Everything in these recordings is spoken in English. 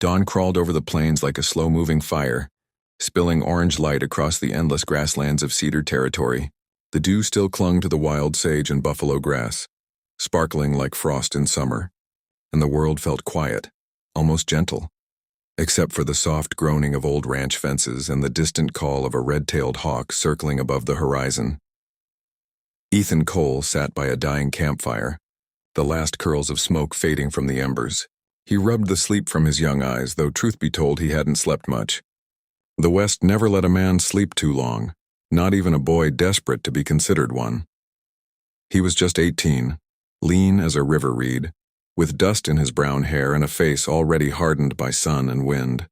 Dawn crawled over the plains like a slow-moving fire, spilling orange light across the endless grasslands of cedar territory. The dew still clung to the wild sage and buffalo grass, sparkling like frost in summer, and the world felt quiet, almost gentle, except for the soft groaning of old ranch fences and the distant call of a red-tailed hawk circling above the horizon. Ethan Cole sat by a dying campfire, the last curls of smoke fading from the embers. He rubbed the sleep from his young eyes, though truth be told he hadn't slept much. The West never let a man sleep too long, not even a boy desperate to be considered one. He was just 18, lean as a river reed, with dust in his brown hair and a face already hardened by sun and wind.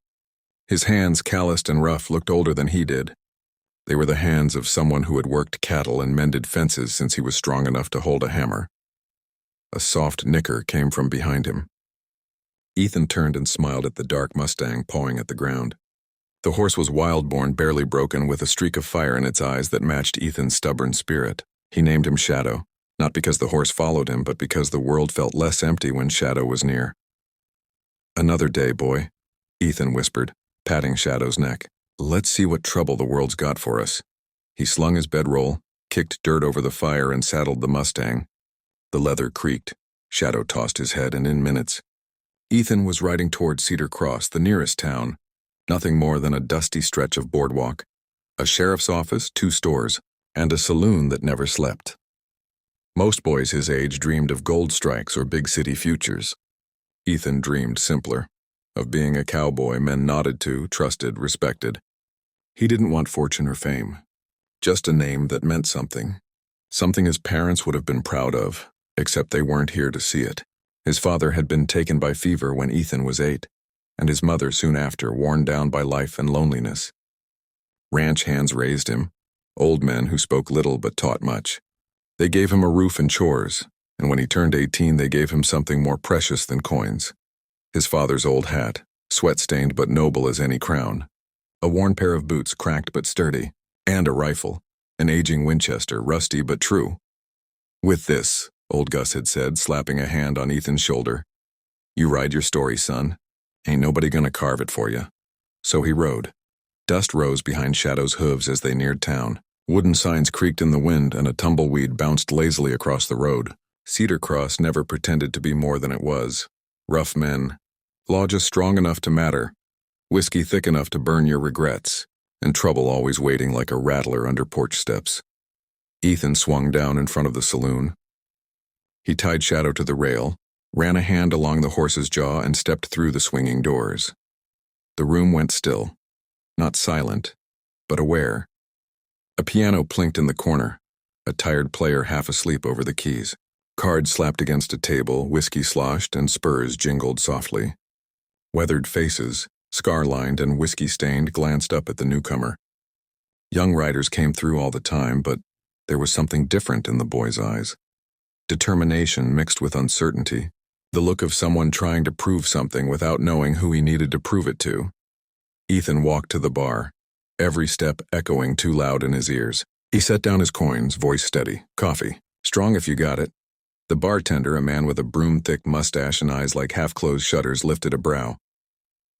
His hands, calloused and rough, looked older than he did. They were the hands of someone who had worked cattle and mended fences since he was strong enough to hold a hammer. A soft nicker came from behind him. Ethan turned and smiled at the dark Mustang pawing at the ground. The horse was wild-born, barely broken, with a streak of fire in its eyes that matched Ethan's stubborn spirit. He named him Shadow, not because the horse followed him, but because the world felt less empty when Shadow was near. "Another day, boy," Ethan whispered, patting Shadow's neck. "Let's see what trouble the world's got for us." He slung his bedroll, kicked dirt over the fire, and saddled the Mustang. The leather creaked. Shadow tossed his head, and in minutes, Ethan was riding toward Cedar Cross, the nearest town, nothing more than a dusty stretch of boardwalk, a sheriff's office, 2 stores, and a saloon that never slept. Most boys his age dreamed of gold strikes or big city futures. Ethan dreamed simpler, of being a cowboy men nodded to, trusted, respected. He didn't want fortune or fame, just a name that meant something his parents would have been proud of, except they weren't here to see it. His father had been taken by fever when Ethan was 8, and his mother soon after, worn down by life and loneliness. Ranch hands raised him, old men who spoke little but taught much. They gave him a roof and chores, and when he turned 18 they gave him something more precious than coins. His father's old hat, sweat-stained but noble as any crown, a worn pair of boots, cracked but sturdy, and a rifle, an aging Winchester, rusty but true. "With this," old Gus had said, slapping a hand on Ethan's shoulder, "you ride your story, son. Ain't nobody gonna carve it for you." So he rode. Dust rose behind Shadow's hooves as they neared town. Wooden signs creaked in the wind, and a tumbleweed bounced lazily across the road. Cedar Cross never pretended to be more than it was. Rough men, law just strong enough to matter, whiskey thick enough to burn your regrets, and trouble always waiting like a rattler under porch steps. Ethan swung down in front of the saloon. He tied Shadow to the rail, ran a hand along the horse's jaw, and stepped through the swinging doors. The room went still, not silent, but aware. A piano plinked in the corner, a tired player half asleep over the keys. Cards slapped against a table, whiskey sloshed, and spurs jingled softly. Weathered faces, scar-lined and whiskey-stained, glanced up at the newcomer. Young riders came through all the time, but there was something different in the boy's eyes. Determination mixed with uncertainty, the look of someone trying to prove something without knowing who he needed to prove it to. Ethan walked to the bar, every step echoing too loud in his ears. He set down his coins, voice steady. "Coffee. Strong if you got it." The bartender, a man with a broom-thick mustache and eyes like half-closed shutters, lifted a brow.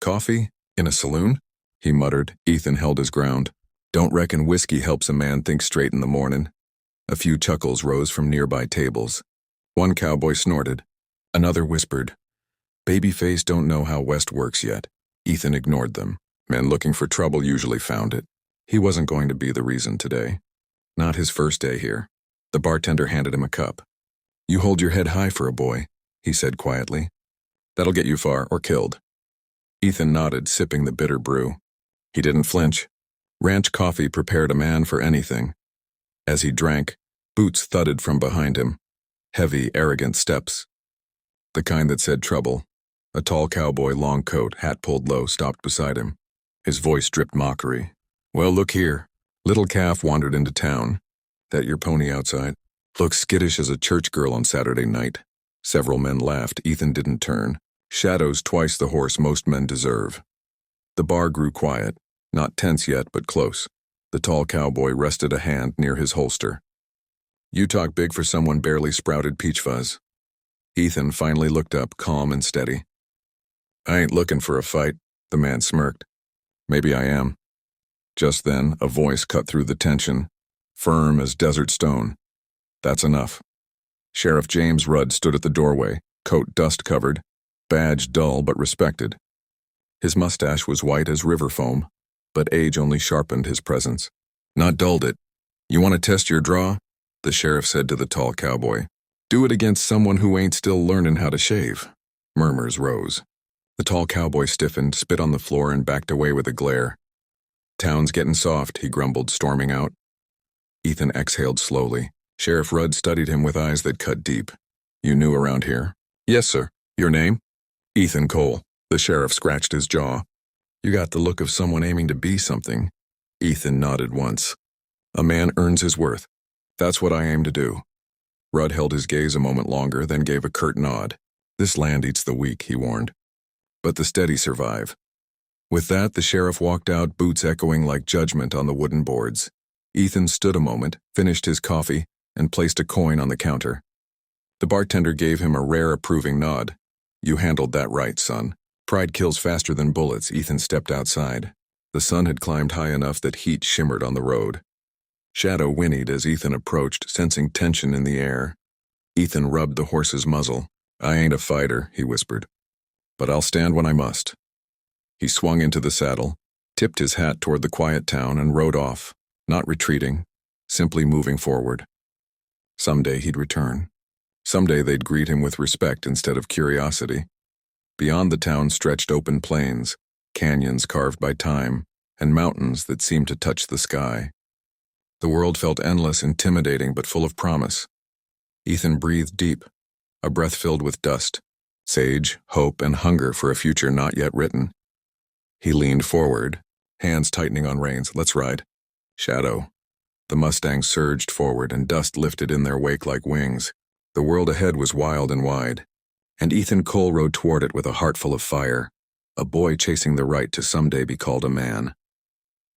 "Coffee? In a saloon?" he muttered. Ethan held his ground. "Don't reckon whiskey helps a man think straight in the morning." A few chuckles rose from nearby tables. One cowboy snorted. Another whispered, "Babyface don't know how West works yet." Ethan ignored them. Men looking for trouble usually found it. He wasn't going to be the reason today. Not his first day here. The bartender handed him a cup. "You hold your head high for a boy," he said quietly. "That'll get you far, or killed." Ethan nodded, sipping the bitter brew. He didn't flinch. Ranch coffee prepared a man for anything. As he drank, boots thudded from behind him. Heavy, arrogant steps. The kind that said trouble. A tall cowboy, long coat, hat pulled low, stopped beside him. His voice dripped mockery. "Well, look here." Little Calf wandered into town. "That your pony outside? Looks skittish as a church girl on Saturday night." Several men laughed. Ethan didn't turn. Shadow's twice the horse most men deserve. The bar grew quiet, not tense yet, but close. The tall cowboy rested a hand near his holster. "You talk big for someone barely sprouted peach fuzz." Ethan finally looked up, calm and steady. I ain't looking for a fight, the man smirked. Maybe I am. Just then, a voice cut through the tension, firm as desert stone. That's enough. Sheriff James Rudd stood at the doorway, coat dust-covered, badge dull but respected. His mustache was white as river foam, but age only sharpened his presence. Not dulled it. You want to test your draw? The sheriff said to the tall cowboy. Do it against someone who ain't still learning how to shave. Murmurs rose. The tall cowboy stiffened, spit on the floor, and backed away with a glare. Town's getting soft, he grumbled, storming out. Ethan exhaled slowly. Sheriff Rudd studied him with eyes that cut deep. You new around here? Yes, sir. Your name? Ethan Cole. The sheriff scratched his jaw. You got the look of someone aiming to be something. Ethan nodded once. A man earns his worth. That's what I aim to do. Rudd held his gaze a moment longer, then gave a curt nod. This land eats the weak, he warned. But the steady survive. With that, the sheriff walked out, boots echoing like judgment on the wooden boards. Ethan stood a moment, finished his coffee, and placed a coin on the counter. The bartender gave him a rare approving nod. You handled that right, son. Pride kills faster than bullets. Ethan stepped outside. The sun had climbed high enough that heat shimmered on the road. Shadow whinnied as Ethan approached, sensing tension in the air. Ethan rubbed the horse's muzzle. I ain't a fighter, he whispered. But I'll stand when I must. He swung into the saddle, tipped his hat toward the quiet town, and rode off, not retreating, simply moving forward. Someday he'd return. Someday they'd greet him with respect instead of curiosity. Beyond the town stretched open plains, canyons carved by time, and mountains that seemed to touch the sky. The world felt endless, intimidating, but full of promise. Ethan breathed deep, a breath filled with dust, sage, hope, and hunger for a future not yet written. He leaned forward, hands tightening on reins. Let's ride. Shadow. The Mustang surged forward, and dust lifted in their wake like wings. The world ahead was wild and wide, and Ethan Cole rode toward it with a heart full of fire, a boy chasing the right to someday be called a man.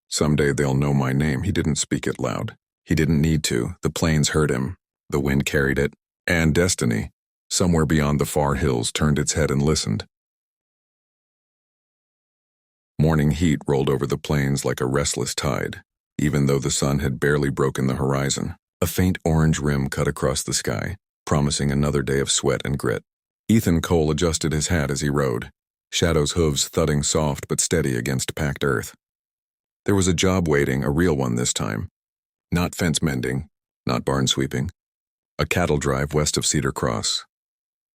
Someday they'll know my name. He didn't speak it loud. He didn't need to. The plains heard him. The wind carried it. And destiny, somewhere beyond the far hills, turned its head and listened. Morning heat rolled over the plains like a restless tide, even though the sun had barely broken the horizon. A faint orange rim cut across the sky, promising another day of sweat and grit. Ethan Cole adjusted his hat as he rode, Shadow's hooves thudding soft but steady against packed earth. There was a job waiting, a real one this time. Not fence mending, not barn sweeping. A cattle drive west of Cedar Cross.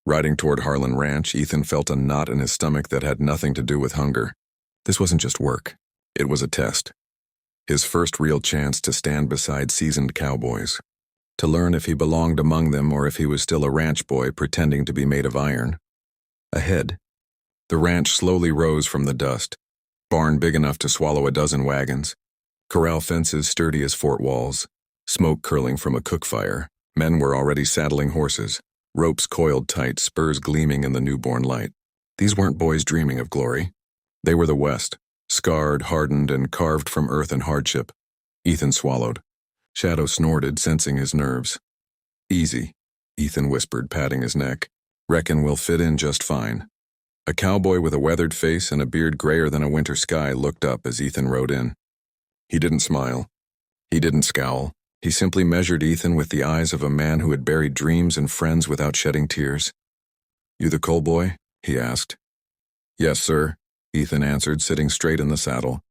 Riding toward Harlan Ranch, Ethan felt a knot in his stomach that had nothing to do with hunger. This wasn't just work. It was a test. His first real chance to stand beside seasoned cowboys. To learn if he belonged among them or if he was still a ranch boy pretending to be made of iron. Ahead, the ranch slowly rose from the dust. Barn big enough to swallow a dozen wagons. Corral fences sturdy as fort walls. Smoke curling from a cook fire. Men were already saddling horses. Ropes coiled tight, spurs gleaming in the newborn light. These weren't boys dreaming of glory. They were the West, scarred, hardened, and carved from earth and hardship. Ethan swallowed. Shadow snorted, sensing his nerves. Easy, Ethan whispered, patting his neck. Reckon we'll fit in just fine. A cowboy with a weathered face and a beard grayer than a winter sky looked up as Ethan rode in. He didn't smile. He didn't scowl. He simply measured Ethan with the eyes of a man who had buried dreams and friends without shedding tears. You the Cole boy? He asked. Yes, sir, Ethan answered, sitting straight in the saddle.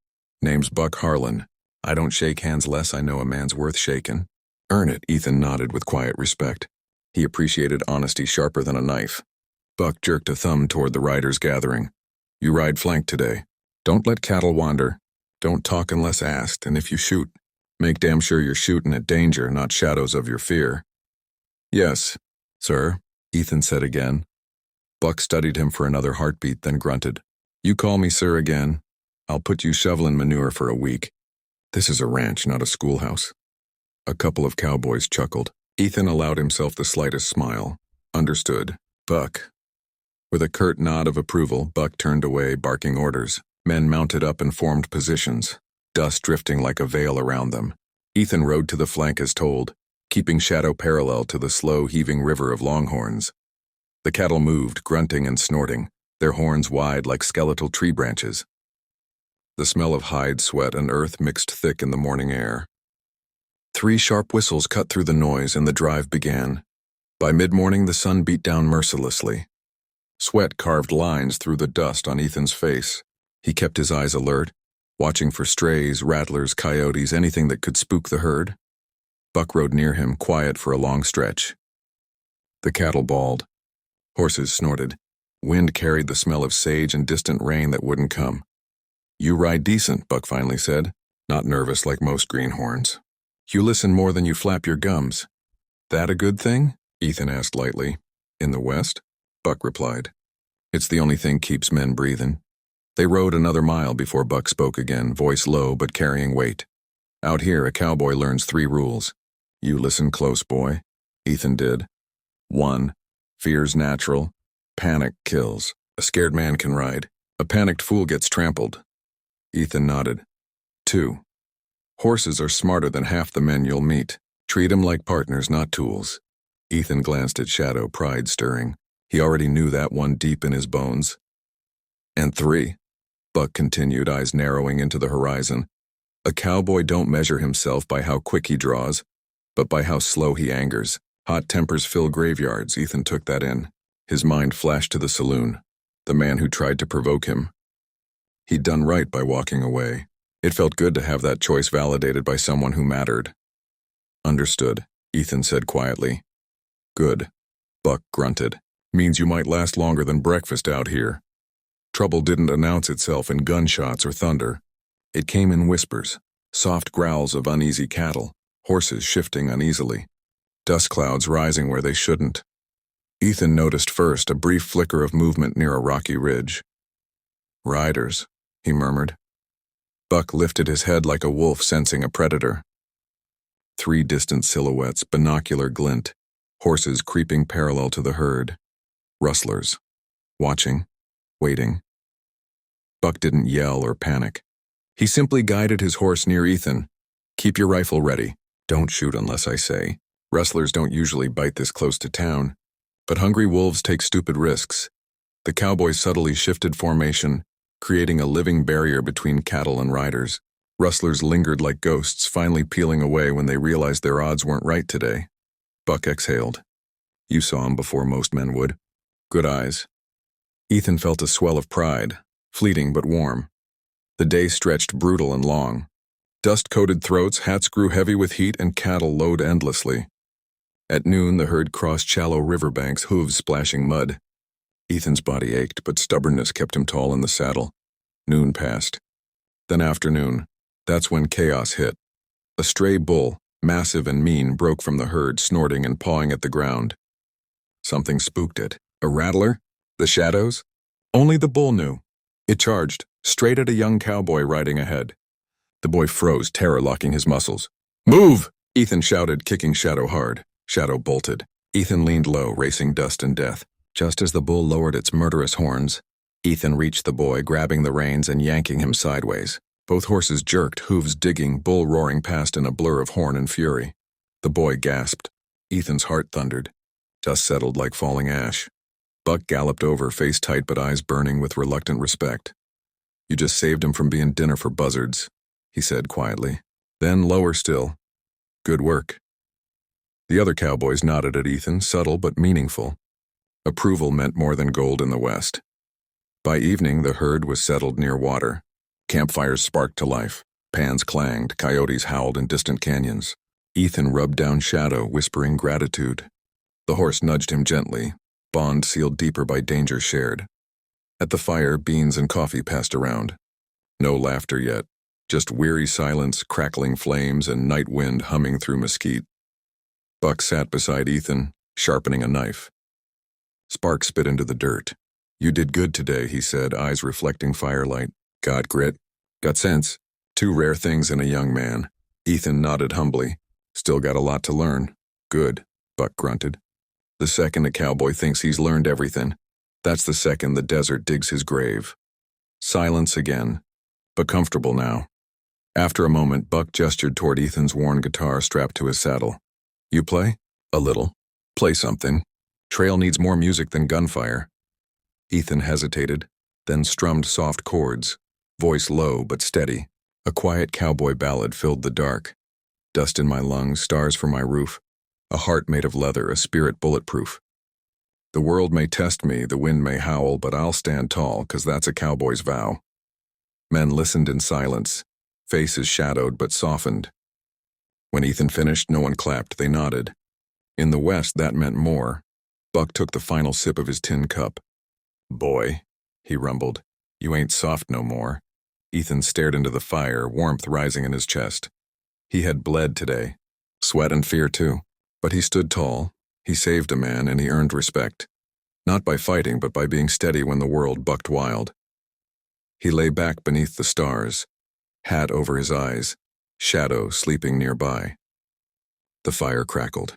Name's Buck Harlan. I don't shake hands less I know a man's worth shaking. Earn it, Ethan nodded with quiet respect. He appreciated honesty sharper than a knife. Buck jerked a thumb toward the riders gathering. You ride flank today. Don't let cattle wander. Don't talk unless asked, and if you shoot, make damn sure you're shooting at danger, not shadows of your fear. Yes, sir, Ethan said again. Buck studied him for another heartbeat, then grunted. You call me sir again, I'll put you shoveling manure for a week. This is a ranch, not a schoolhouse. A couple of cowboys chuckled. Ethan allowed himself the slightest smile. Understood. Buck. With a curt nod of approval, Buck turned away, barking orders. Men mounted up and formed positions, dust drifting like a veil around them. Ethan rode to the flank as told, keeping Shadow parallel to the slow, heaving river of longhorns. The cattle moved, grunting and snorting, their horns wide like skeletal tree branches. The smell of hide, sweat, and earth mixed thick in the morning air. 3 sharp whistles cut through the noise and the drive began. By mid-morning, the sun beat down mercilessly. Sweat carved lines through the dust on Ethan's face. He kept his eyes alert, watching for strays, rattlers, coyotes, anything that could spook the herd. Buck rode near him, quiet for a long stretch. The cattle bawled. Horses snorted. Wind carried the smell of sage and distant rain that wouldn't come. "You ride decent," Buck finally said, not nervous like most greenhorns. "You listen more than you flap your gums." "That a good thing?" Ethan asked lightly. "In the West?" Buck replied. "It's the only thing keeps men breathing." They rode another mile before Buck spoke again, voice low but carrying weight. "Out here, a cowboy learns 3 rules. You listen close, boy." Ethan did. 1. Fear's natural. Panic kills. A scared man can ride. A panicked fool gets trampled. Ethan nodded. 2. Horses are smarter than half the men you'll meet. Treat 'em like partners, not tools. Ethan glanced at Shadow, pride stirring. He already knew that one deep in his bones. And 3, Buck continued, eyes narrowing into the horizon. A cowboy don't measure himself by how quick he draws, but by how slow he angers. Hot tempers fill graveyards, Ethan took that in. His mind flashed to the saloon, the man who tried to provoke him. He'd done right by walking away. It felt good to have that choice validated by someone who mattered. "Understood," Ethan said quietly. "Good," Buck grunted. "Means you might last longer than breakfast out here." Trouble didn't announce itself in gunshots or thunder. It came in whispers, soft growls of uneasy cattle, horses shifting uneasily, dust clouds rising where they shouldn't. Ethan noticed first a brief flicker of movement near a rocky ridge. "Riders," he murmured. Buck lifted his head like a wolf sensing a predator. 3 distant silhouettes, binocular glint, horses creeping parallel to the herd. Rustlers. Watching. Waiting. Buck didn't yell or panic. He simply guided his horse near Ethan. "Keep your rifle ready. Don't shoot unless I say." Rustlers don't usually bite this close to town, but hungry wolves take stupid risks. The cowboy subtly shifted formation, creating a living barrier between cattle and riders. Rustlers lingered like ghosts, finally peeling away when they realized their odds weren't right today. Buck exhaled. "You saw him before most men would. Good eyes." Ethan felt a swell of pride, fleeting but warm. The day stretched brutal and long. Dust-coated throats, hats grew heavy with heat, and cattle lowed endlessly. At noon, the herd crossed shallow riverbanks, hooves splashing mud. Ethan's body ached, but stubbornness kept him tall in the saddle. Noon passed. Then afternoon. That's when chaos hit. A stray bull, massive and mean, broke from the herd, snorting and pawing at the ground. Something spooked it. A rattler? The shadows? Only the bull knew. It charged, straight at a young cowboy riding ahead. The boy froze, terror locking his muscles. "Move!" Ethan shouted, kicking Shadow hard. Shadow bolted. Ethan leaned low, racing dust and death. Just as the bull lowered its murderous horns, Ethan reached the boy, grabbing the reins and yanking him sideways. Both horses jerked, hooves digging, bull roaring past in a blur of horn and fury. The boy gasped. Ethan's heart thundered. Dust settled like falling ash. Buck galloped over, face tight but eyes burning with reluctant respect. "You just saved him from being dinner for buzzards," he said quietly. Then lower still. "Good work." The other cowboys nodded at Ethan, subtle but meaningful. Approval meant more than gold in the West. By evening, the herd was settled near water. Campfires sparked to life. Pans clanged, coyotes howled in distant canyons. Ethan rubbed down Shadow, whispering gratitude. The horse nudged him gently, bond sealed deeper by danger shared. At the fire, beans and coffee passed around. No laughter yet, just weary silence, crackling flames, and night wind humming through mesquite. Buck sat beside Ethan, sharpening a knife. Sparks spit into the dirt. "You did good today," he said, eyes reflecting firelight. "Got grit. Got sense. 2 rare things in a young man." Ethan nodded humbly. "Still got a lot to learn." "Good," Buck grunted. "The second a cowboy thinks he's learned everything, that's the second the desert digs his grave." Silence again, but comfortable now. After a moment, Buck gestured toward Ethan's worn guitar strapped to his saddle. "You play?" "A little. Play something. Trail needs more music than gunfire." Ethan hesitated, then strummed soft chords, voice low but steady. A quiet cowboy ballad filled the dark. Dust in my lungs, stars for my roof, a heart made of leather, a spirit bulletproof. The world may test me, the wind may howl, but I'll stand tall, 'cause that's a cowboy's vow. Men listened in silence, faces shadowed but softened. When Ethan finished, no one clapped, they nodded. In the West, that meant more. Buck took the final sip of his tin cup. "Boy," he rumbled, "you ain't soft no more." Ethan stared into the fire, warmth rising in his chest. He had bled today, sweat and fear too, but he stood tall. He saved a man and he earned respect. Not by fighting, but by being steady when the world bucked wild. He lay back beneath the stars, hat over his eyes, shadow sleeping nearby. The fire crackled.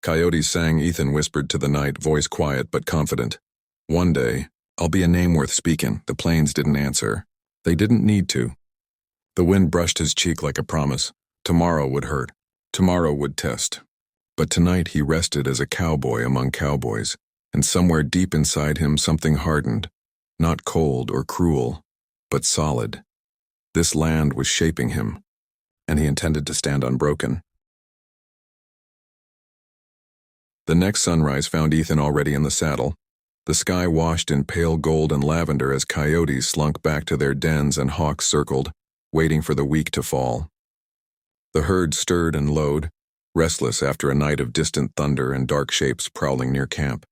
Coyotes sang. Ethan whispered to the night, voice quiet but confident. "One day, I'll be a name worth speaking." The plains didn't answer. They didn't need to. The wind brushed his cheek like a promise. Tomorrow would hurt. Tomorrow would test. But tonight he rested as a cowboy among cowboys, and somewhere deep inside him something hardened, not cold or cruel, but solid. This land was shaping him, and he intended to stand unbroken. The next sunrise found Ethan already in the saddle, the sky washed in pale gold and lavender as coyotes slunk back to their dens and hawks circled, waiting for the week to fall. The herd stirred and lowed, restless after a night of distant thunder and dark shapes prowling near camp.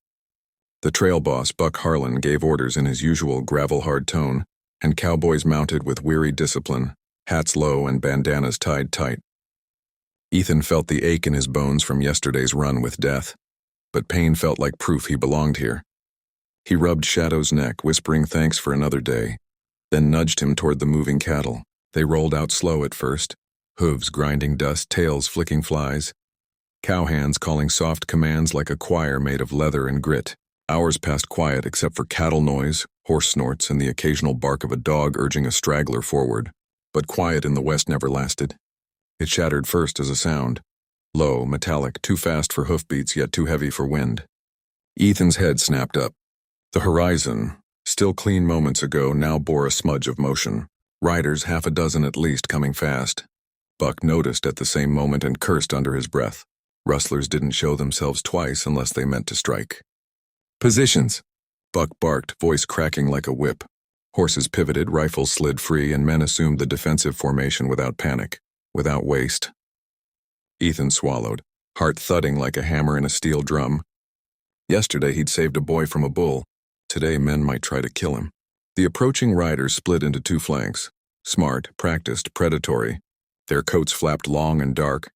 The trail boss, Buck Harlan, gave orders in his usual gravel-hard tone, and cowboys mounted with weary discipline, hats low and bandanas tied tight. Ethan felt the ache in his bones from yesterday's run with death, but pain felt like proof he belonged here. He rubbed Shadow's neck, whispering thanks for another day, then nudged him toward the moving cattle. They rolled out slow at first, hooves grinding dust, tails flicking flies, cowhands calling soft commands like a choir made of leather and grit. Hours passed quiet except for cattle noise, horse snorts, and the occasional bark of a dog urging a straggler forward. But quiet in the West never lasted. It shattered first as a sound, low, metallic, too fast for hoofbeats yet too heavy for wind. Ethan's head snapped up. The horizon, still clean moments ago, now bore a smudge of motion. Riders, half a dozen at least, coming fast. Buck noticed at the same moment and cursed under his breath. Rustlers didn't show themselves twice unless they meant to strike. "Positions!" Buck barked, voice cracking like a whip. Horses pivoted, rifles slid free, and men assumed the defensive formation without panic, without waste. Ethan swallowed, heart thudding like a hammer in a steel drum. Yesterday he'd saved a boy from a bull. Today men might try to kill him. The approaching riders split into two flanks, smart, practiced, predatory. Their coats flapped long and dark,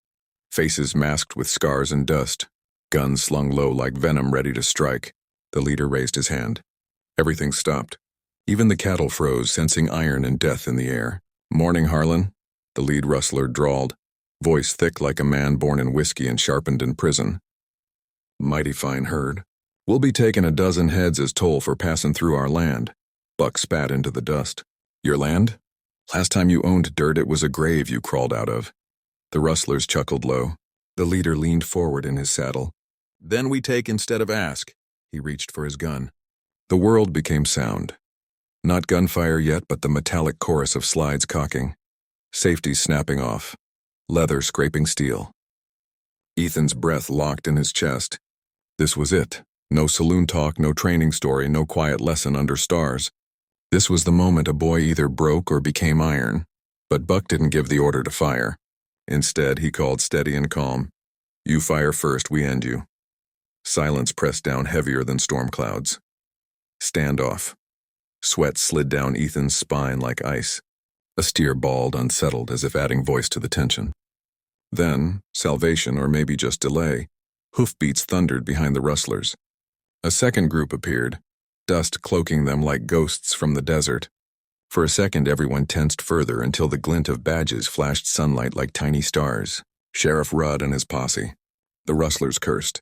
faces masked with scars and dust, guns slung low like venom ready to strike. The leader raised his hand. Everything stopped. Even the cattle froze, sensing iron and death in the air. "Morning, Harlan," the lead rustler drawled, voice thick like a man born in whiskey and sharpened in prison. "Mighty fine herd. We'll be taking a dozen heads as toll for passing through our land." Buck spat into the dust. "Your land? Last time you owned dirt, it was a grave you crawled out of." The rustlers chuckled low. The leader leaned forward in his saddle. "Then we take instead of ask." He reached for his gun. The world became sound. Not gunfire yet, but the metallic chorus of slides cocking, safeties snapping off, leather scraping steel. Ethan's breath locked in his chest. This was it. No saloon talk, no training story, no quiet lesson under stars. This was the moment a boy either broke or became iron. But Buck didn't give the order to fire. Instead, he called steady and calm. "You fire first, we end you." Silence pressed down heavier than storm clouds. Standoff. Sweat slid down Ethan's spine like ice. A steer bawled, unsettled, as if adding voice to the tension. Then, salvation or maybe just delay, hoofbeats thundered behind the rustlers. A second group appeared, dust cloaking them like ghosts from the desert. For a second everyone tensed further until the glint of badges flashed sunlight like tiny stars. Sheriff Rudd and his posse. The rustlers cursed.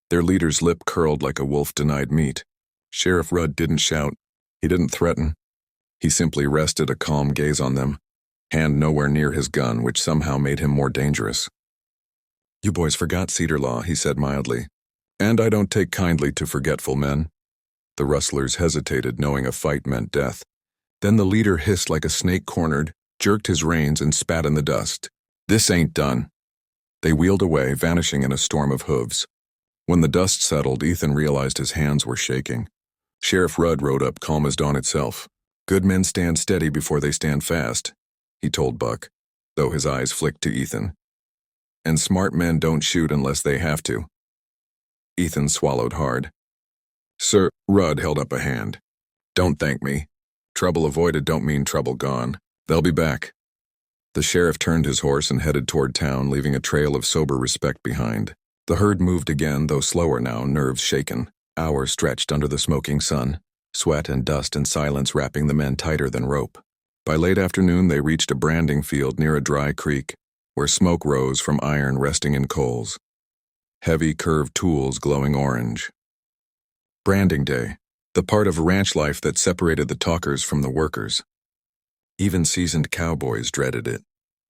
Their leader's lip curled like a wolf denied meat. Sheriff Rudd didn't shout. He didn't threaten. He simply rested a calm gaze on them, hand nowhere near his gun, which somehow made him more dangerous. "You boys forgot Cedar Law," he said mildly. "And I don't take kindly to forgetful men." The rustlers hesitated, knowing a fight meant death. Then the leader hissed like a snake cornered, jerked his reins, and spat in the dust. "This ain't done." They wheeled away, vanishing in a storm of hooves. When the dust settled, Ethan realized his hands were shaking. Sheriff Rudd rode up, calm as dawn itself. "Good men stand steady before they stand fast," he told Buck, though his eyes flicked to Ethan. "And smart men don't shoot unless they have to." Ethan swallowed hard. "Sir," Rudd held up a hand. "Don't thank me. Trouble avoided don't mean trouble gone. They'll be back." The sheriff turned his horse and headed toward town, leaving a trail of sober respect behind. The herd moved again, though slower now, nerves shaken. Hours stretched under the smoking sun, sweat and dust and silence wrapping the men tighter than rope. By late afternoon, they reached a branding field near a dry creek, where smoke rose from iron resting in coals. Heavy, curved tools glowing orange. Branding day, the part of ranch life that separated the talkers from the workers. Even seasoned cowboys dreaded it.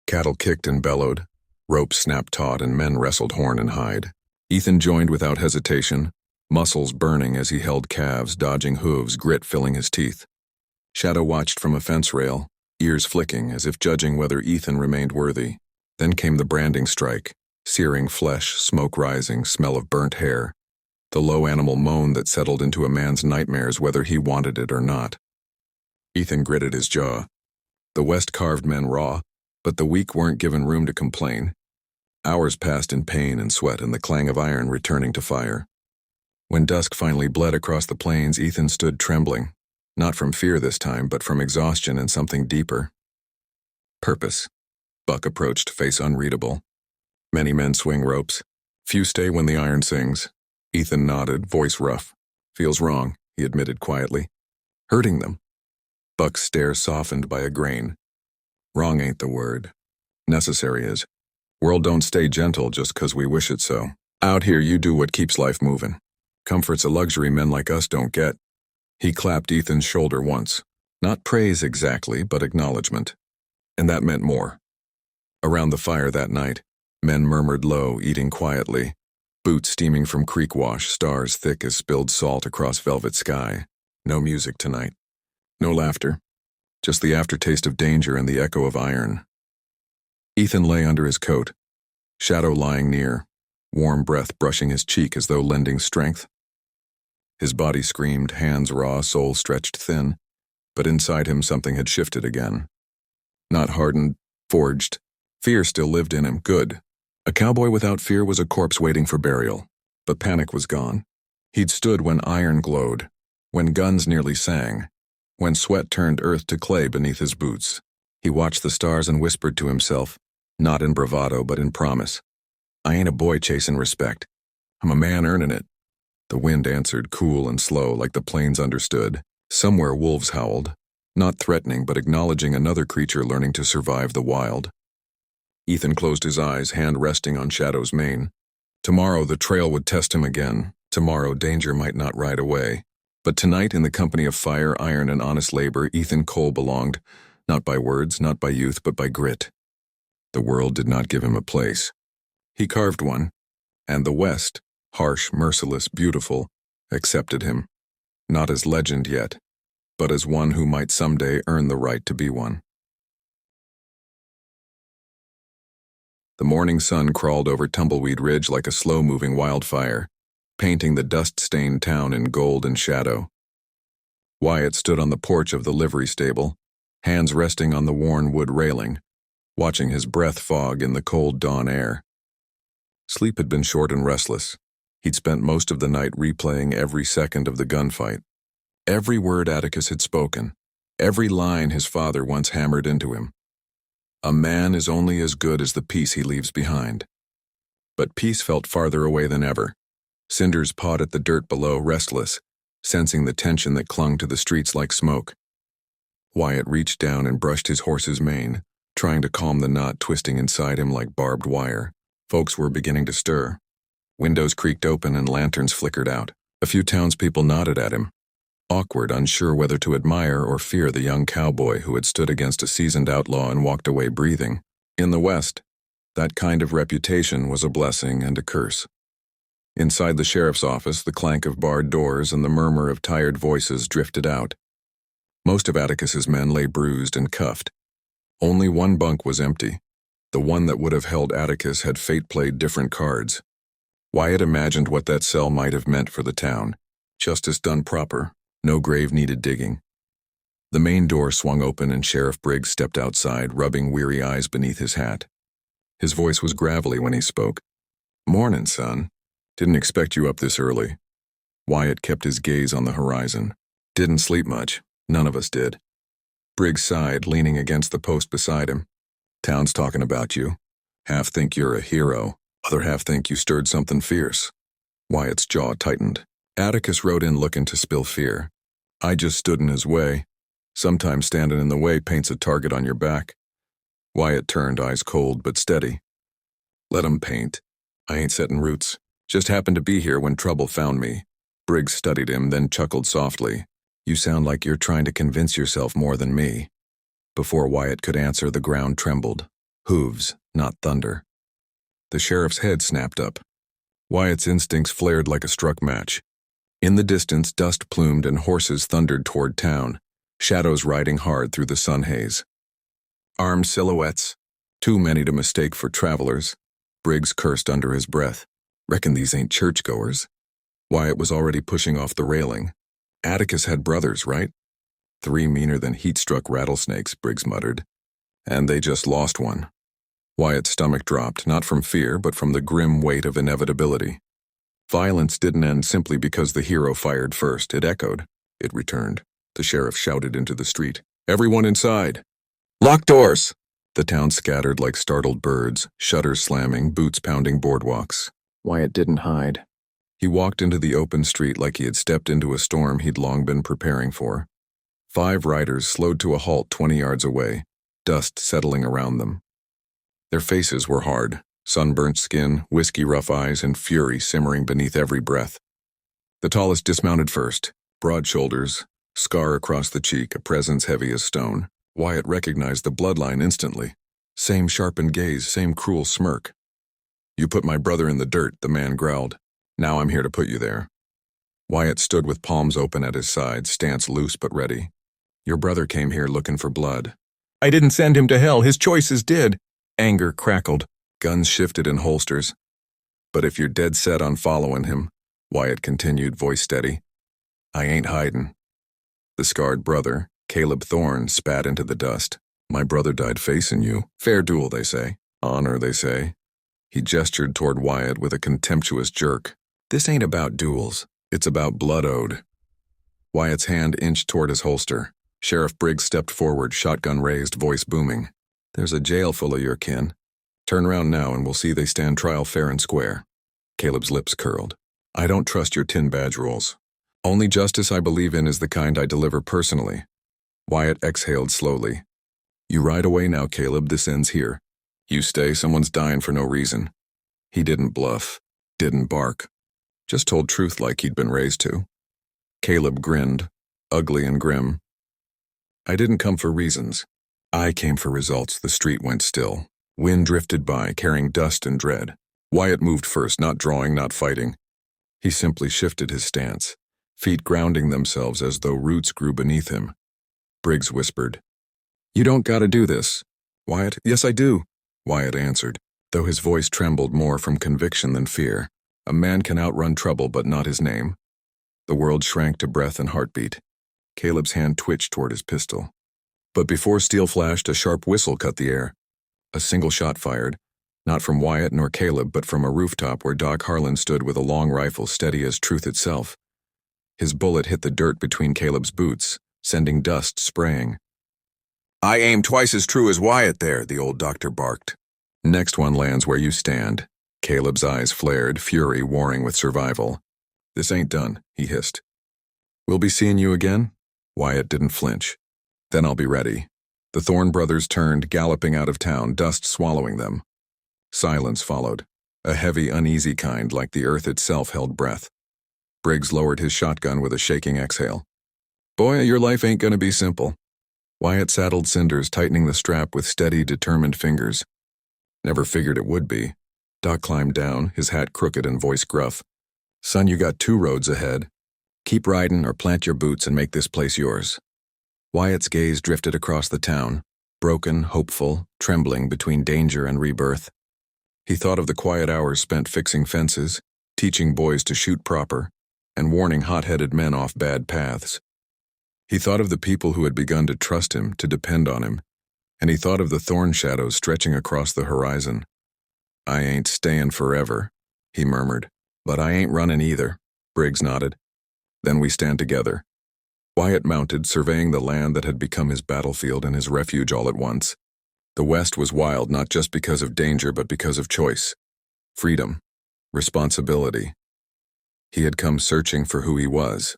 Cattle kicked and bellowed, ropes snapped taut, and men wrestled horn and hide. Ethan joined without hesitation, muscles burning as he held calves, dodging hooves, grit filling his teeth. Shadow watched from a fence rail, ears flicking as if judging whether Ethan remained worthy. Then came the branding strike, searing flesh, smoke rising, smell of burnt hair. The low animal moan that settled into a man's nightmares whether he wanted it or not. Ethan gritted his jaw. The West carved men raw, but the weak weren't given room to complain. Hours passed in pain and sweat and the clang of iron returning to fire. When dusk finally bled across the plains, Ethan stood trembling, not from fear this time, but from exhaustion and something deeper. Purpose. Buck approached, face unreadable. Many men swing ropes. Few stay when the iron sings. Ethan nodded, voice rough. "Feels wrong," he admitted quietly. "Hurting them." Buck's stare softened by a grain. "Wrong ain't the word. Necessary is. World don't stay gentle just 'cause we wish it so. Out here you do what keeps life moving. Comfort's a luxury men like us don't get." He clapped Ethan's shoulder once. Not praise exactly, but acknowledgement. And that meant more. Around the fire that night, men murmured low, eating quietly. Boots steaming from creek wash, stars thick as spilled salt across velvet sky. No music tonight. No laughter. Just the aftertaste of danger and the echo of iron. Ethan lay under his coat, Shadow lying near, warm breath brushing his cheek as though lending strength. His body screamed, hands raw, soul stretched thin, but inside him something had shifted again. Not hardened, forged. Fear still lived in him, good. A cowboy without fear was a corpse waiting for burial, but panic was gone. He'd stood when iron glowed, when guns nearly sang, when sweat turned earth to clay beneath his boots. He watched the stars and whispered to himself, not in bravado but in promise. "I ain't a boy chasing respect. I'm a man earning it." The wind answered, cool and slow, like the plains understood. Somewhere wolves howled, not threatening but acknowledging another creature learning to survive the wild. Ethan closed his eyes, hand resting on Shadow's mane. Tomorrow the trail would test him again. Tomorrow danger might not ride away. But tonight, in the company of fire, iron, and honest labor, Ethan Cole belonged, not by words, not by youth, but by grit. The world did not give him a place. He carved one, and the West, harsh, merciless, beautiful, accepted him, not as legend yet, but as one who might someday earn the right to be one. The morning sun crawled over Tumbleweed Ridge like a slow-moving wildfire, painting the dust-stained town in gold and shadow. Wyatt stood on the porch of the livery stable, hands resting on the worn wood railing, watching his breath fog in the cold dawn air. Sleep had been short and restless. He'd spent most of the night replaying every second of the gunfight. Every word Atticus had spoken, every line his father once hammered into him. A man is only as good as the peace he leaves behind. But peace felt farther away than ever. Cinders pawed at the dirt below, restless, sensing the tension that clung to the streets like smoke. Wyatt reached down and brushed his horse's mane, trying to calm the knot twisting inside him like barbed wire. Folks were beginning to stir. Windows creaked open and lanterns flickered out. A few townspeople nodded at him, awkward, unsure whether to admire or fear the young cowboy who had stood against a seasoned outlaw and walked away breathing. In the West, that kind of reputation was a blessing and a curse. Inside the sheriff's office, the clank of barred doors and the murmur of tired voices drifted out. Most of Atticus's men lay bruised and cuffed. Only one bunk was empty. The one that would have held Atticus had fate played different cards. Wyatt imagined what that cell might have meant for the town. Justice done proper, no grave needed digging. The main door swung open and Sheriff Briggs stepped outside, rubbing weary eyes beneath his hat. His voice was gravelly when he spoke. "Mornin', son. Didn't expect you up this early." Wyatt kept his gaze on the horizon. "Didn't sleep much. None of us did." Briggs sighed, leaning against the post beside him. "Town's talking about you. Half think you're a hero, other half think you stirred something fierce." Wyatt's jaw tightened. Atticus rode in looking to spill fear. "I just stood in his way. Sometimes standing in the way paints a target on your back." Wyatt turned, eyes cold but steady. "Let 'em paint. I ain't setting roots. Just happened to be here when trouble found me." Briggs studied him, then chuckled softly. "You sound like you're trying to convince yourself more than me." Before Wyatt could answer, the ground trembled. Hooves, not thunder. The sheriff's head snapped up. Wyatt's instincts flared like a struck match. In the distance, dust plumed and horses thundered toward town, shadows riding hard through the sun haze. Armed silhouettes, too many to mistake for travelers. Briggs cursed under his breath. "Reckon these ain't churchgoers." Wyatt was already pushing off the railing. Atticus had brothers, right? "3 meaner than heat-struck rattlesnakes," Briggs muttered. "And they just lost one." Wyatt's stomach dropped, not from fear, but from the grim weight of inevitability. Violence didn't end simply because the hero fired first. It echoed. It returned. The sheriff shouted into the street. "Everyone inside! Lock doors!" The town scattered like startled birds, shutters slamming, boots pounding boardwalks. Wyatt didn't hide. He walked into the open street like he had stepped into a storm he'd long been preparing for. 5 riders slowed to a halt 20 yards away, dust settling around them. Their faces were hard, sunburnt skin, whiskey-rough eyes, and fury simmering beneath every breath. The tallest dismounted first, broad shoulders, scar across the cheek, a presence heavy as stone. Wyatt recognized the bloodline instantly. Same sharpened gaze, same cruel smirk. "You put my brother in the dirt," the man growled. "Now I'm here to put you there." Wyatt stood with palms open at his side, stance loose but ready. "Your brother came here looking for blood." "I didn't send him to hell, his choices did." Anger crackled, guns shifted in holsters. "But if you're dead set on following him," Wyatt continued, voice steady, "I ain't hiding." The scarred brother, Caleb Thorne, spat into the dust. "My brother died facing you. Fair duel, they say. Honor, they say." He gestured toward Wyatt with a contemptuous jerk. "This ain't about duels. It's about blood owed." Wyatt's hand inched toward his holster. Sheriff Briggs stepped forward, shotgun raised, voice booming. "There's a jail full of your kin. Turn around now and we'll see they stand trial fair and square." Caleb's lips curled. "I don't trust your tin badge rules. Only justice I believe in is the kind I deliver personally." Wyatt exhaled slowly. "You ride away now, Caleb. This ends here. You stay, someone's dying for no reason." He didn't bluff, didn't bark, just told truth like he'd been raised to. Caleb grinned, ugly and grim. "I didn't come for reasons. I came for results." The street went still. Wind drifted by, carrying dust and dread. Wyatt moved first, not drawing, not fighting. He simply shifted his stance, feet grounding themselves as though roots grew beneath him. Briggs whispered, "You don't gotta do this." "Wyatt, yes I do," Wyatt answered, though his voice trembled more from conviction than fear. A man can outrun trouble, but not his name. The world shrank to breath and heartbeat. Caleb's hand twitched toward his pistol. But before steel flashed, a sharp whistle cut the air. A single shot fired, not from Wyatt nor Caleb, but from a rooftop where Doc Harlan stood with a long rifle steady as truth itself. His bullet hit the dirt between Caleb's boots, sending dust spraying. "I aim twice as true as Wyatt there," the old doctor barked. "Next one lands where you stand." Caleb's eyes flared, fury warring with survival. "This ain't done," he hissed. "We'll be seeing you again?" Wyatt didn't flinch. "Then I'll be ready." The Thorne brothers turned, galloping out of town, dust swallowing them. Silence followed, a heavy, uneasy kind, like the earth itself held breath. Briggs lowered his shotgun with a shaking exhale. "Boy, your life ain't gonna be simple." Wyatt saddled Cinders, tightening the strap with steady, determined fingers. "Never figured it would be." Doc climbed down, his hat crooked and voice gruff. Son, you got two roads ahead. Keep riding or plant your boots and make this place yours. Wyatt's gaze drifted across the town, broken, hopeful, trembling between danger and rebirth. He thought of the quiet hours spent fixing fences, teaching boys to shoot proper, and warning hot-headed men off bad paths. He thought of the people who had begun to trust him, to depend on him, and he thought of the thorn shadows stretching across the horizon. I ain't staying forever, he murmured. But I ain't running either, Briggs nodded. Then we stand together. Wyatt mounted, surveying the land that had become his battlefield and his refuge all at once. The West was wild not just because of danger but because of choice, freedom, responsibility. He had come searching for who he was.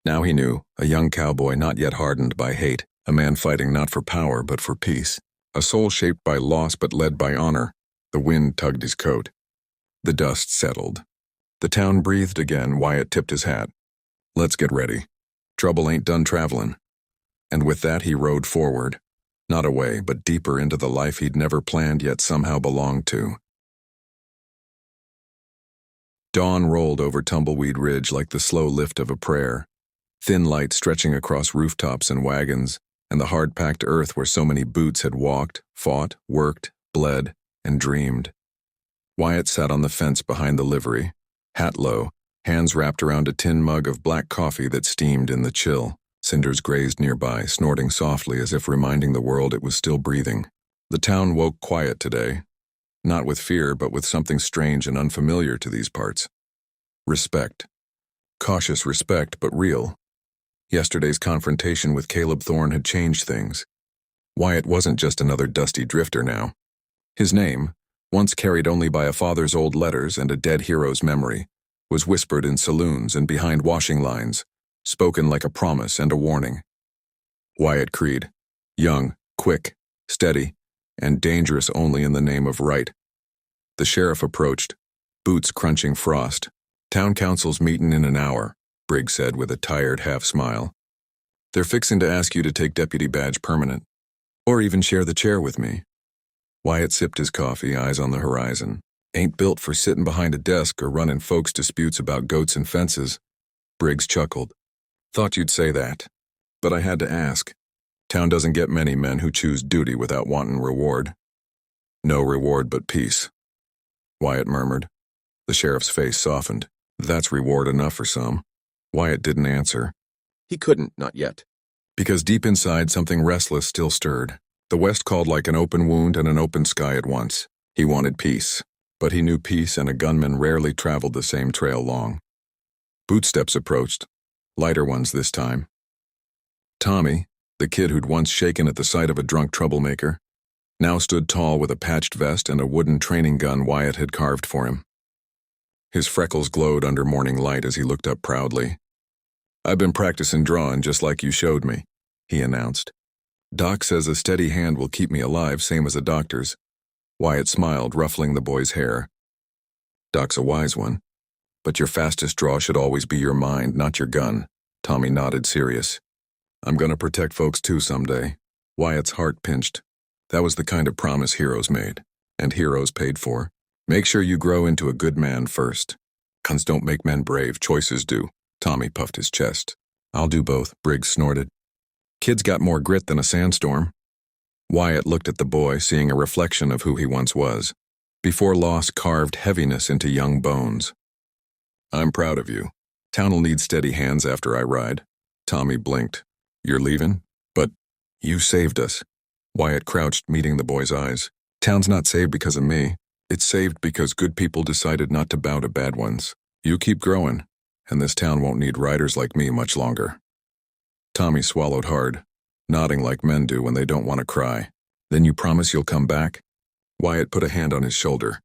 Now he knew, a young cowboy not yet hardened by hate, a man fighting not for power but for peace, a soul shaped by loss but led by honor. The wind tugged his coat. The dust settled. The town breathed again. Wyatt tipped his hat. Let's get ready. Trouble ain't done traveling. And with that he rode forward, not away but deeper into the life he'd never planned yet somehow belonged to. Dawn rolled over Tumbleweed Ridge like the slow lift of a prayer, thin light stretching across rooftops and wagons, and the hard-packed earth where so many boots had walked, fought, worked, bled, and dreamed. Wyatt sat on the fence behind the livery, hat low, hands wrapped around a tin mug of black coffee that steamed in the chill. Cinders grazed nearby, snorting softly as if reminding the world it was still breathing. The town woke quiet today, not with fear but with something strange and unfamiliar to these parts. Respect. Cautious respect, but real. Yesterday's confrontation with Caleb Thorne had changed things. Wyatt wasn't just another dusty drifter now. His name, once carried only by a father's old letters and a dead hero's memory, was whispered in saloons and behind washing lines, spoken like a promise and a warning. Wyatt Creed, young, quick, steady, and dangerous only in the name of right. The sheriff approached, boots crunching frost. Town council's meetin' in an hour, Briggs said with a tired half-smile. They're fixing to ask you to take deputy badge permanent, or even share the chair with me. Wyatt sipped his coffee, eyes on the horizon. Ain't built for sitting behind a desk or running folks' disputes about goats and fences. Briggs chuckled. Thought you'd say that. But I had to ask. Town doesn't get many men who choose duty without wanting reward. No reward but peace, Wyatt murmured. The sheriff's face softened. That's reward enough for some. Wyatt didn't answer. He couldn't, not yet. Because deep inside something restless still stirred. The West called like an open wound and an open sky at once. He wanted peace. But he knew peace and a gunman rarely traveled the same trail long. Bootsteps approached, lighter ones this time. Tommy, the kid who'd once shaken at the sight of a drunk troublemaker, now stood tall with a patched vest and a wooden training gun Wyatt had carved for him. His freckles glowed under morning light as he looked up proudly. I've been practicing drawing just like you showed me, he announced. Doc says a steady hand will keep me alive, same as a doctor's. Wyatt smiled, ruffling the boy's hair. Doc's a wise one. But your fastest draw should always be your mind, not your gun. Tommy nodded, serious. I'm gonna protect folks too someday. Wyatt's heart pinched. That was the kind of promise heroes made. And heroes paid for. Make sure you grow into a good man first. Guns don't make men brave, choices do. Tommy puffed his chest. I'll do both, Briggs snorted. Kid's got more grit than a sandstorm. Wyatt looked at the boy, seeing a reflection of who he once was. Before loss carved heaviness into young bones. I'm proud of you. Town'll need steady hands after I ride. Tommy blinked. You're leaving? But you saved us. Wyatt crouched, meeting the boy's eyes. Town's not saved because of me. It's saved because good people decided not to bow to bad ones. You keep growing, and this town won't need riders like me much longer. Tommy swallowed hard, nodding like men do when they don't want to cry. Then you promise you'll come back? Wyatt put a hand on his shoulder.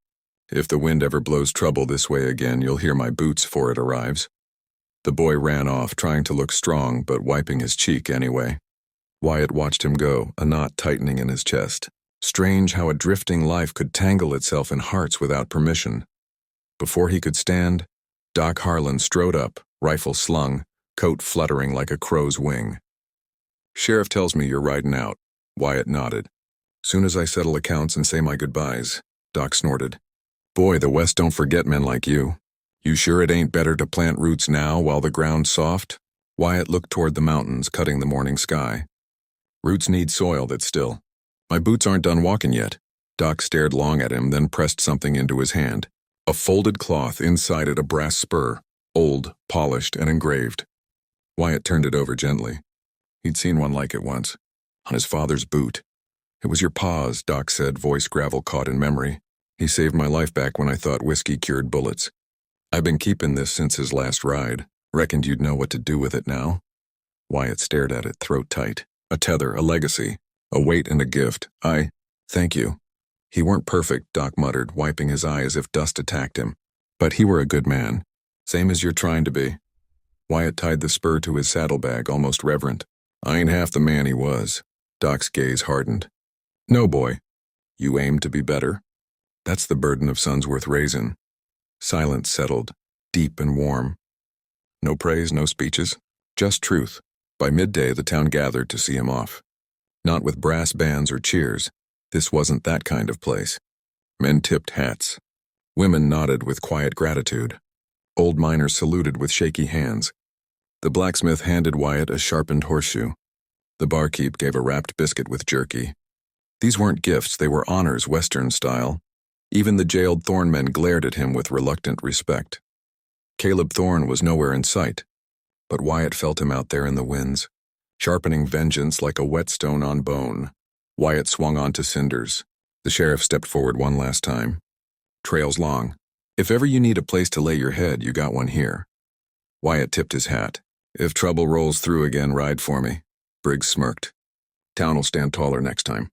If the wind ever blows trouble this way again, you'll hear my boots before it arrives. The boy ran off, trying to look strong, but wiping his cheek anyway. Wyatt watched him go, a knot tightening in his chest. Strange how a drifting life could tangle itself in hearts without permission. Before he could stand, Doc Harlan strode up, rifle slung, coat fluttering like a crow's wing. Sheriff tells me you're riding out. Wyatt nodded. Soon as I settle accounts and say my goodbyes, Doc snorted. Boy, the West don't forget men like you. You sure it ain't better to plant roots now while the ground's soft? Wyatt looked toward the mountains, cutting the morning sky. Roots need soil that's still. My boots aren't done walking yet. Doc stared long at him, then pressed something into his hand. A folded cloth, inside it a brass spur, old, polished, and engraved. Wyatt turned it over gently. He'd seen one like it once, on his father's boot. It was your pa's, Doc said, voice gravel caught in memory. He saved my life back when I thought whiskey cured bullets. I've been keeping this since his last ride. Reckoned you'd know what to do with it now? Wyatt stared at it, throat tight. A tether, a legacy, a weight and a gift. Thank you. He weren't perfect, Doc muttered, wiping his eye as if dust attacked him. But he were a good man. Same as you're trying to be. Wyatt tied the spur to his saddlebag, almost reverent. I ain't half the man he was. Doc's gaze hardened. No, boy. You aim to be better. That's the burden of sons worth raising. Silence settled, deep and warm. No praise, no speeches, just truth. By midday, the town gathered to see him off. Not with brass bands or cheers. This wasn't that kind of place. Men tipped hats. Women nodded with quiet gratitude. Old miners saluted with shaky hands. The blacksmith handed Wyatt a sharpened horseshoe. The barkeep gave a wrapped biscuit with jerky. These weren't gifts, they were honors, Western style. Even the jailed Thorne men glared at him with reluctant respect. Caleb Thorne was nowhere in sight, but Wyatt felt him out there in the winds, sharpening vengeance like a whetstone on bone. Wyatt swung onto cinders. The sheriff stepped forward one last time. Trail's long. If ever you need a place to lay your head, you got one here. Wyatt tipped his hat. If trouble rolls through again, ride for me. Briggs smirked. Town'll stand taller next time.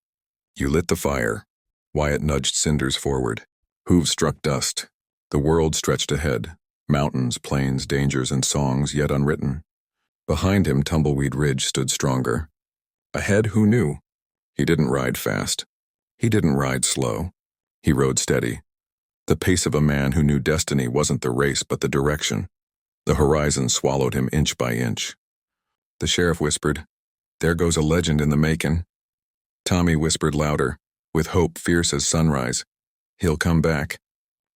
You lit the fire. Wyatt nudged cinders forward. Hooves struck dust. The world stretched ahead. Mountains, plains, dangers, and songs yet unwritten. Behind him, Tumbleweed Ridge stood stronger. Ahead, who knew? He didn't ride fast. He didn't ride slow. He rode steady. The pace of a man who knew destiny wasn't the race but the direction. The horizon swallowed him inch by inch. The sheriff whispered, "There goes a legend in the making." Tommy whispered louder, with hope fierce as sunrise, "He'll come back.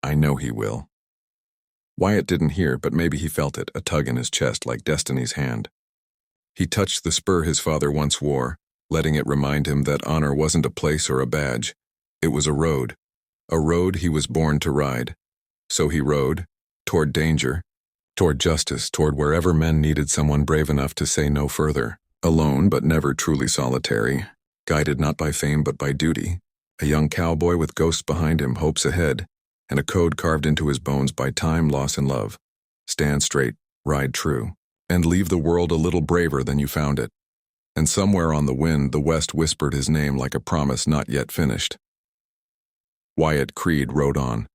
I know he will." Wyatt didn't hear, but maybe he felt it, a tug in his chest like destiny's hand. He touched the spur his father once wore, letting it remind him that honor wasn't a place or a badge. It was a road he was born to ride. So he rode, toward danger, toward justice, toward wherever men needed someone brave enough to say no further. Alone, but never truly solitary. Guided not by fame but by duty. A young cowboy with ghosts behind him, hopes ahead, and a code carved into his bones by time, loss, and love. Stand straight, ride true, and leave the world a little braver than you found it. And somewhere on the wind, the West whispered his name like a promise not yet finished. Wyatt Creed rode on,